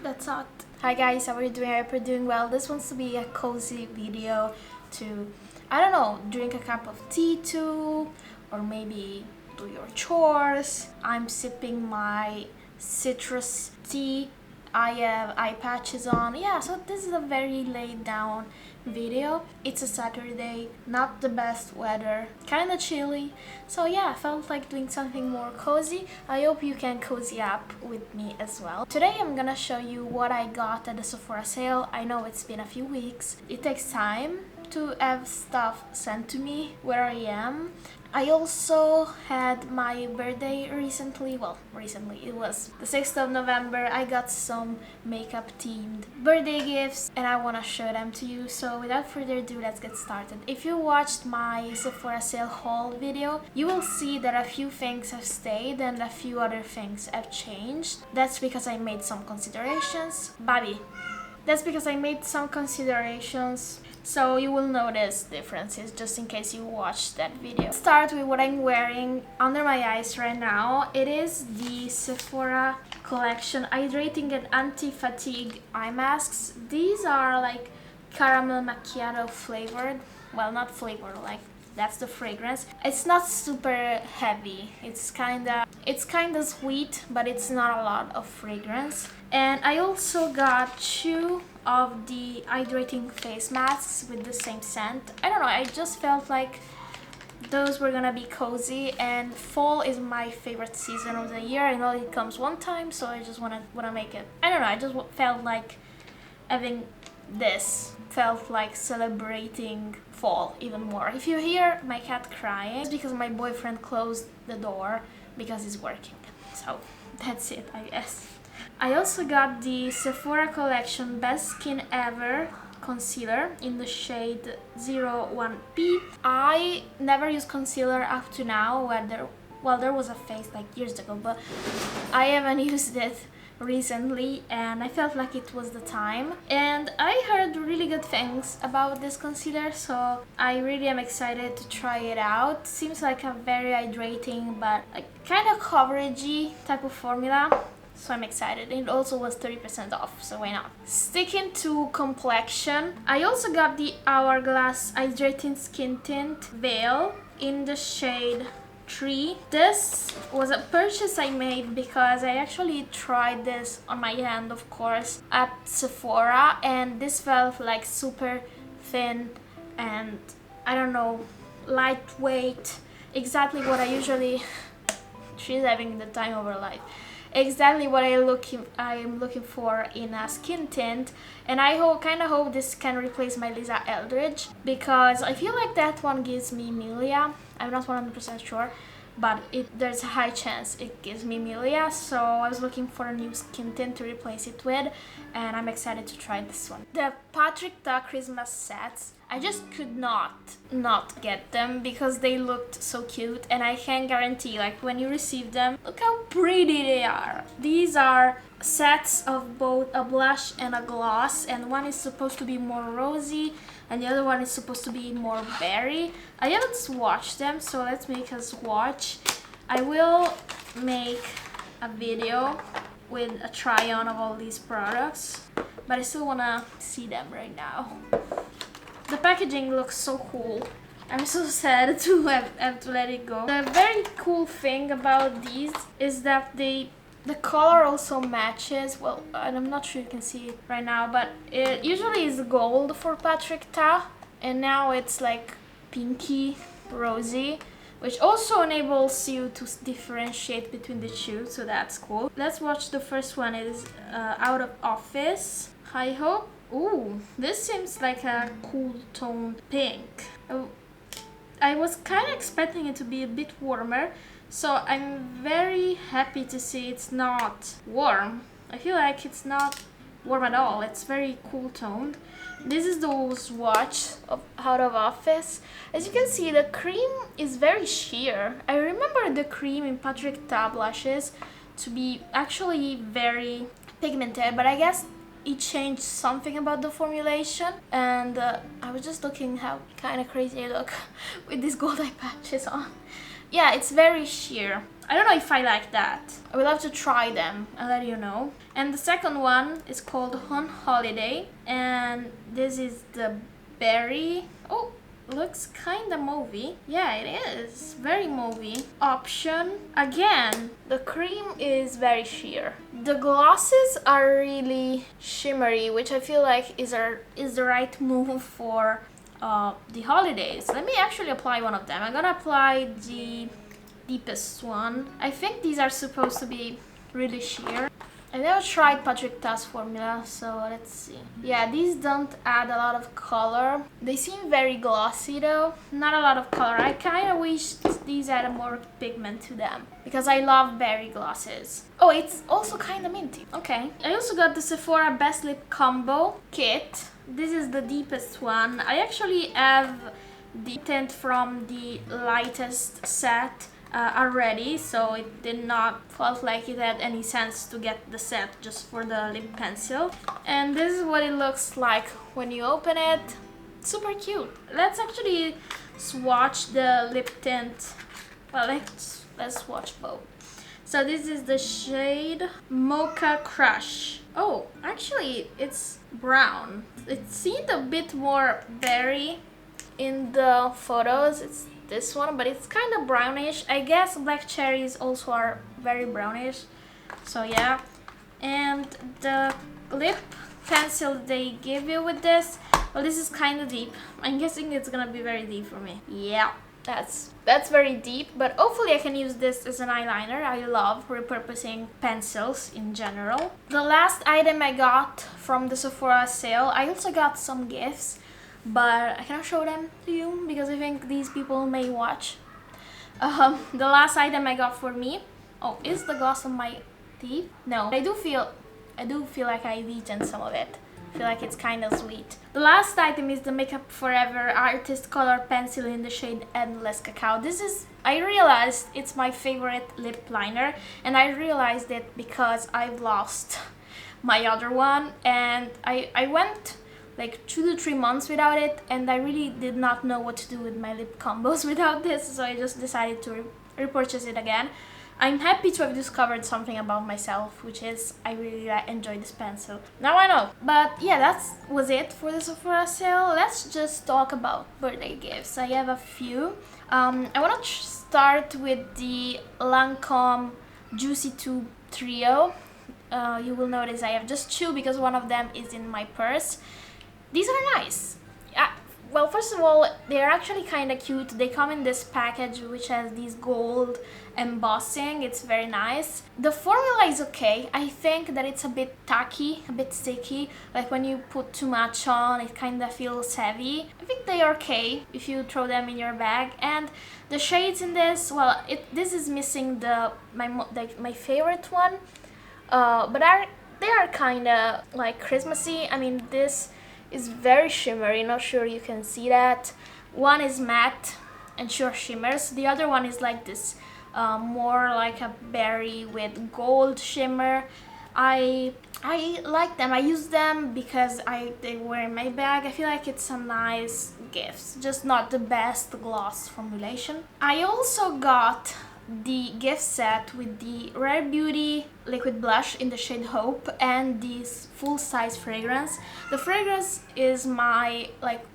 That's hot. Hi guys, how are you doing? I hope you're doing well. This wants to be a cozy video to, I don't know, drink a cup of tea to, or maybe do your chores. I'm sipping my citrus tea. I have eye patches on. Yeah, so this is a very laid down video. It's a Saturday, not the best weather, kind of chilly. So yeah, I felt like doing something more cozy. I hope you can cozy up with me as well. Today I'm gonna show you what I got at the Sephora sale. I know it's been a few weeks. It takes time to have stuff sent to me where I am. I also had my birthday recently. Well, recently, it was the 6th of November. I got some makeup themed birthday gifts and I want to show them to you. So without further ado, let's get started. If you watched my Sephora sale haul video, you will see that a few things have stayed and a few other things have changed. That's because I made some considerations. Bobby. That's because I made some considerations, so you will notice differences just in case you watched that video. Let's start with what I'm wearing under my eyes right now. It is the Sephora collection Hydrating and Anti-Fatigue Eye Masks. These are like caramel macchiato flavored. Well, not flavored, like that's the fragrance. It's not super heavy. It's kinda sweet, but it's not a lot of fragrance. And I also got 2 of the hydrating face masks with the same scent. I don't know, I just felt like those were gonna be cozy, and fall is my favorite season of the year. I know it comes one time, so I just wanna make it. I don't know, I just felt like having this felt like celebrating fall even more. If you hear my cat crying, it's because my boyfriend closed the door because he's working. So that's it, I guess. I also got the Sephora collection Best Skin Ever concealer in the shade 01P. I never used concealer up to now. There was a phase like years ago, but I haven't used it recently and I felt like it was the time. And I heard really good things about this concealer, so I really am excited to try it out. Seems like a very hydrating but like kind of coveragey type of formula. So I'm excited. It also was 30% off, so why not? Sticking to complexion, I also got the Hourglass Hydrating Skin Tint Veil in the shade 3. This was a purchase I made because I actually tried this on my hand, of course, at Sephora, and this felt like super thin and, I don't know, lightweight. Exactly what I usually... She's having the time of her life. Exactly what I am looking for in a skin tint, and I kind of hope this can replace my Lisa Eldridge, because I feel like that one gives me milia. I'm not 100% sure, but there's a high chance it gives me milia, so I was looking for a new skin tint to replace it with, and I'm excited to try this one. The Patrick Ta Christmas sets, I just could not get them because they looked so cute, and I can guarantee, like, when you receive them, look how pretty they are. These are sets of both a blush and a gloss, and one is supposed to be more rosy and the other one is supposed to be more berry. I haven't swatched them, so let's make a swatch. I will make a video with a try on of all these products, but I still wanna see them right now. The packaging looks so cool. I'm so sad to have to let it go. The very cool thing about these is that the color also matches. Well, I'm not sure you can see it right now, but it usually is gold for Patrick Ta, and now it's like pinky rosy, which also enables you to differentiate between the two, so that's cool. Let's watch the first one. It is Out of Office. I hope. Ooh, this seems like a cool tone pink. I was kind of expecting it to be a bit warmer, so I'm very happy to see it's not warm. I feel like it's not warm at all. It's very cool toned. This is the swatch of Out of Office. As you can see, the cream is very sheer. I remember the cream in Patrick Ta blushes to be actually very pigmented, but I guess it changed something about the formulation, and I was just looking how kind of crazy I look with these gold eye patches on. Yeah, it's very sheer. I don't know if I like that. I will have to try them and let you know. And the second one is called On Holiday, and this is the berry. Oh, looks kinda mauvey. Yeah, it is very mauvey option. Again, the cream is very sheer. The glosses are really shimmery, which I feel like is the right move for the holidays. Let me actually apply one of them. I'm gonna apply the deepest one. I think these are supposed to be really sheer. I never tried Patrick Ta's formula, so let's see. Yeah, these don't add a lot of color. They seem very glossy though, not a lot of color. I kind of wish these had more pigment to them, because I love berry glosses. Oh, it's also kind of minty. Okay. I also got the Sephora Best Lip Combo Kit. This is the deepest one. I actually have the tint from the lightest set already, so it did not felt like it had any sense to get the set just for the lip pencil. And this is what it looks like when you open it. Super cute. Let's actually swatch the lip tint. Well, let's swatch both. So this is the shade Mocha Crush. Oh, actually it's brown. It seemed a bit more berry in the photos. It's this one, but it's kind of brownish. I guess black cherries also are very brownish, so yeah. And the lip pencil they give you with this, well, this is kind of deep. I'm guessing it's gonna be very deep for me. Yeah, that's very deep, but hopefully I can use this as an eyeliner. I love repurposing pencils in general. The last item I got from the Sephora sale, I also got some gifts, but I cannot show them to you because I think these people may watch. The last item I got for me, oh, is the gloss on my teeth? No, I do feel like I've eaten some of it. I feel like it's kind of sweet. The last item is the Makeup Forever Artist Color Pencil in the shade Endless Cacao. This is, I realized it's my favorite lip liner, and I realized it because I've lost my other one, and I went like 2 to 3 months without it, and I really did not know what to do with my lip combos without this, so I just decided to repurchase it again. I'm happy to have discovered something about myself, which is I really enjoy this pencil. Now I know. But yeah, that was it for the Sephora sale. Let's just talk about birthday gifts. I have a few. I want to start with the Lancome Juicy Tube Trio. You will notice I have just 2 because one of them is in my purse. These are nice. Well, first of all, they're actually kind of cute. They come in this package which has these gold embossing. It's very nice. The formula is okay. I think that it's a bit tacky, a bit sticky. Like when you put too much on, it kind of feels heavy. I think they are okay if you throw them in your bag. And the shades in this, well, this is missing my favorite one, but they are kind of like Christmassy. I mean, this is very shimmery, not sure you can see that. One is matte and sure shimmers. The other one is like this, more like a berry with gold shimmer. I like them. I use them because they were in my bag. I feel like it's a nice gift, just not the best gloss formulation. I also got the gift set with the Rare Beauty liquid blush in the shade Hope and this full-size fragrance. The fragrance is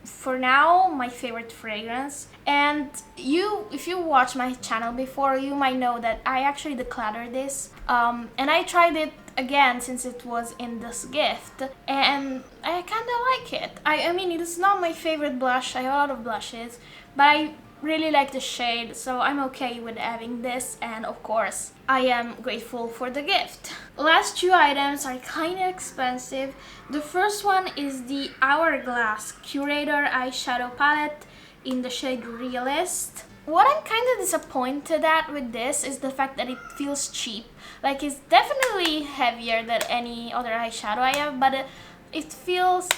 for now, my favorite fragrance. And if you watch my channel before, you might know that I actually decluttered this. And I tried it again since it was in this gift, and I kind of like it. I mean, it's not my favorite blush. I have a lot of blushes, but I really like the shade, so I'm okay with having this, and of course I am grateful for the gift. Last 2 items are kind of expensive. The first one is the Hourglass Curator eyeshadow palette in the shade Realist. What I'm kind of disappointed at with this is the fact that it feels cheap. Like, it's definitely heavier than any other eyeshadow I have, but it feels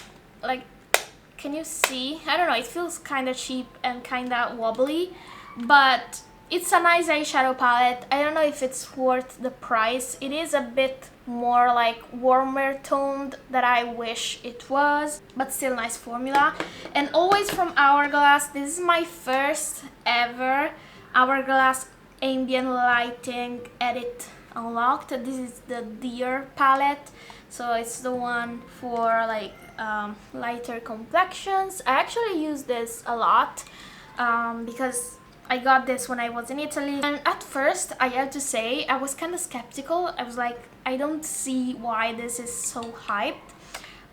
like, can you see? I don't know, it feels kind of cheap and kind of wobbly, but it's a nice eyeshadow palette. I don't know if it's worth the price. It is a bit more like warmer toned than I wish it was, but still nice formula. And always from Hourglass, this is my first ever Hourglass ambient lighting edit unlocked. This is the Deer palette, so it's the one for like lighter complexions. I actually use this a lot because I got this when I was in Italy, and at first I have to say I was kind of skeptical. I was like, I don't see why this is so hyped.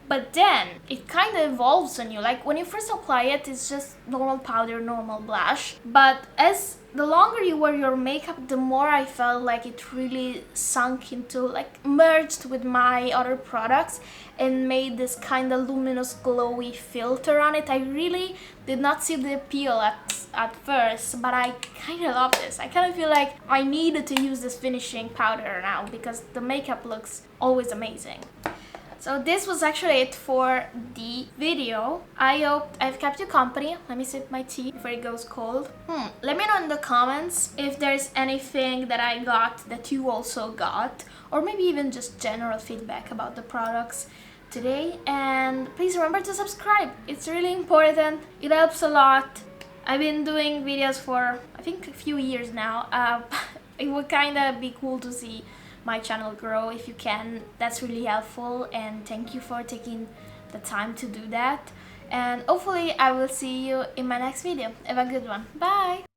But then it kind of evolves on you. Like when you first apply it, it's just normal powder, normal blush. But as the longer you wear your makeup, the more I felt like it really sunk into, like merged with my other products and made this kind of luminous glowy filter on it. I really did not see the appeal at first, but I kind of love this. I kind of feel like I needed to use this finishing powder now because the makeup looks always amazing. So this was actually it for the video. I hope I've kept you company. Let me sip my tea before it goes cold. Let me know in the comments if there's anything that I got that you also got, or maybe even just general feedback about the products today. And please remember to subscribe. It's really important. It helps a lot. I've been doing videos for I think a few years now. It would kind of be cool to see my channel grow. If you can, that's really helpful, and thank you for taking the time to do that. And hopefully I will see you in my next video. Have a good one. Bye.